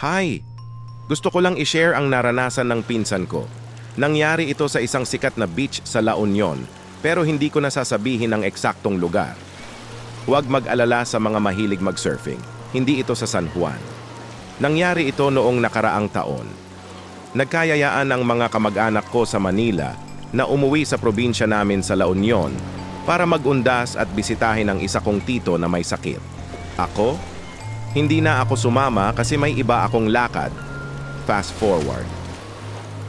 Hi! Gusto ko lang i-share ang naranasan ng pinsan ko. Nangyari ito sa isang sikat na beach sa La Union, pero hindi ko nasasabihin ang eksaktong lugar. Huwag mag-alala sa mga mahilig mag-surfing. Hindi ito sa San Juan. Nangyari ito noong nakaraang taon. Nagkayayaan ang mga kamag-anak ko sa Manila na umuwi sa probinsya namin sa La Union para mag-undas at bisitahin ang isa kong tito na may sakit. Ako? Hindi na ako sumama kasi may iba akong lakad. Fast forward.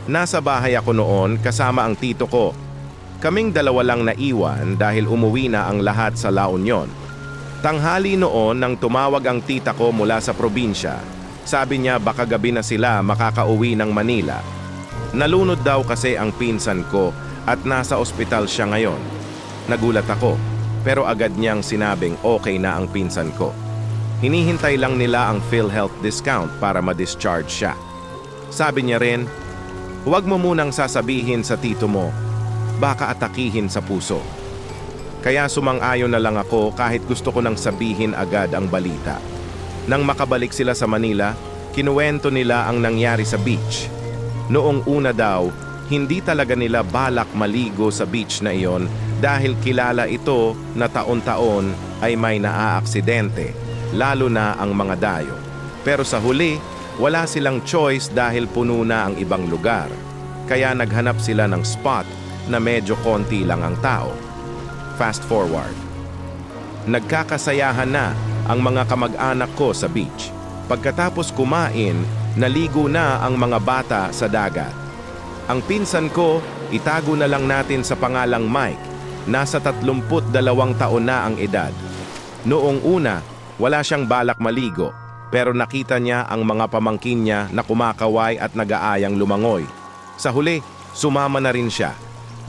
Nasa bahay ako noon kasama ang tito ko. Kaming dalawa lang naiwan dahil umuwi na ang lahat sa La Union. Tanghali noon nang tumawag ang tita ko mula sa probinsya. Sabi niya baka gabi na sila makakauwi ng Manila. Nalunod daw kasi ang pinsan ko at nasa ospital siya ngayon. Nagulat ako, pero agad niyang sinabing okay na ang pinsan ko. Hinihintay lang nila ang PhilHealth discount para ma-discharge siya. Sabi niya rin, huwag mo munang sasabihin sa tito mo, baka atakihin sa puso. Kaya sumang-ayon na lang ako kahit gusto ko nang sabihin agad ang balita. Nang makabalik sila sa Manila, kinuwento nila ang nangyari sa beach. Noong una daw, hindi talaga nila balak maligo sa beach na iyon dahil kilala ito na taon-taon ay may naaaksidente, lalo na ang mga dayo. Pero sa huli, wala silang choice dahil puno na ang ibang lugar. Kaya naghanap sila ng spot na medyo konti lang ang tao. Fast forward. Nagkakasayahan na ang mga kamag-anak ko sa beach. Pagkatapos kumain, naligo na ang mga bata sa dagat. Ang pinsan ko, itago na lang natin sa pangalang Mike. Nasa 32 taon na ang edad. Noong una, wala siyang balak maligo, pero nakita niya ang mga pamangkin niya na kumakaway at nag-aayang lumangoy. Sa huli, sumama na rin siya.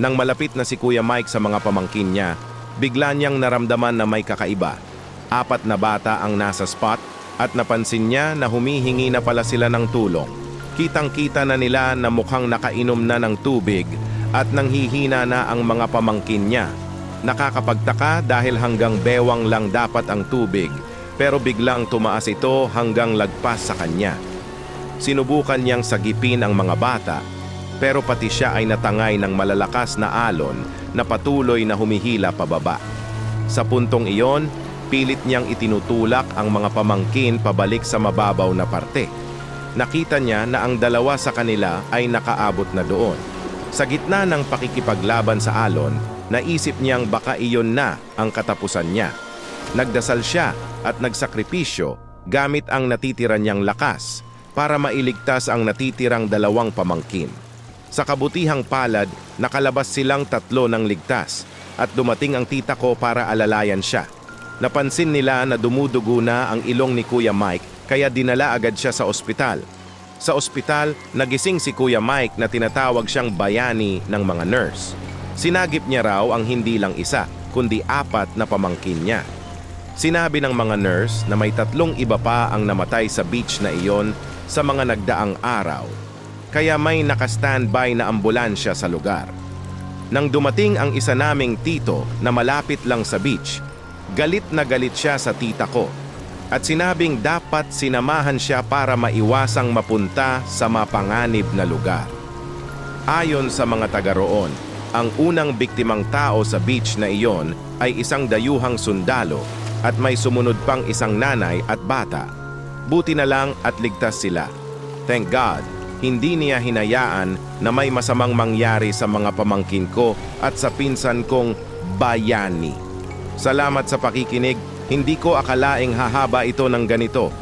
Nang malapit na si Kuya Mike sa mga pamangkin niya, bigla niyang naramdaman na may kakaiba. 4 na bata ang nasa spot at napansin niya na humihingi na pala sila ng tulong. Kitang-kita na nila na mukhang nakainom na ng tubig at nanghihina na ang mga pamangkin niya. Nakakapagtaka dahil hanggang bewang lang dapat ang tubig, pero biglang tumaas ito hanggang lagpas sa kanya. Sinubukan niyang sagipin ang mga bata, pero pati siya ay natangay ng malalakas na alon na patuloy na humihila pababa. Sa puntong iyon, pilit niyang itinutulak ang mga pamangkin pabalik sa mababaw na parte. Nakita niya na ang dalawa sa kanila ay nakaabot na doon. Sa gitna ng pakikipaglaban sa alon, naisip niyang baka iyon na ang katapusan niya. Nagdasal siya at nagsakripisyo gamit ang natitira niyang lakas para mailigtas ang natitirang 2 pamangkin. Sa kabutihang palad, nakalabas silang 3 ng ligtas at dumating ang tita ko para alalayan siya. Napansin nila na dumudugo na ang ilong ni Kuya Mike kaya dinala agad siya sa ospital. Sa ospital, nagising si Kuya Mike na tinatawag siyang bayani ng mga nurse. Sinagip niya raw ang hindi lang isa, kundi 4 na pamangkin niya. Sinabi ng mga nurse na may 3 iba pa ang namatay sa beach na iyon sa mga nagdaang araw. Kaya may naka-standby na ambulansya sa lugar. Nang dumating ang isa naming tito na malapit lang sa beach, galit na galit siya sa tita ko at sinabing dapat sinamahan siya para maiwasang mapunta sa mapanganib na lugar. Ayon sa mga taga roon, ang unang biktimang tao sa beach na iyon ay isang dayuhang sundalo at may sumunod pang isang nanay at bata. Buti na lang at ligtas sila. Thank God, hindi niya hinayaan na may masamang mangyari sa mga pamangkin ko at sa pinsan kong bayani. Salamat sa pakikinig. Hindi ko akalaing hahaba ito ng ganito.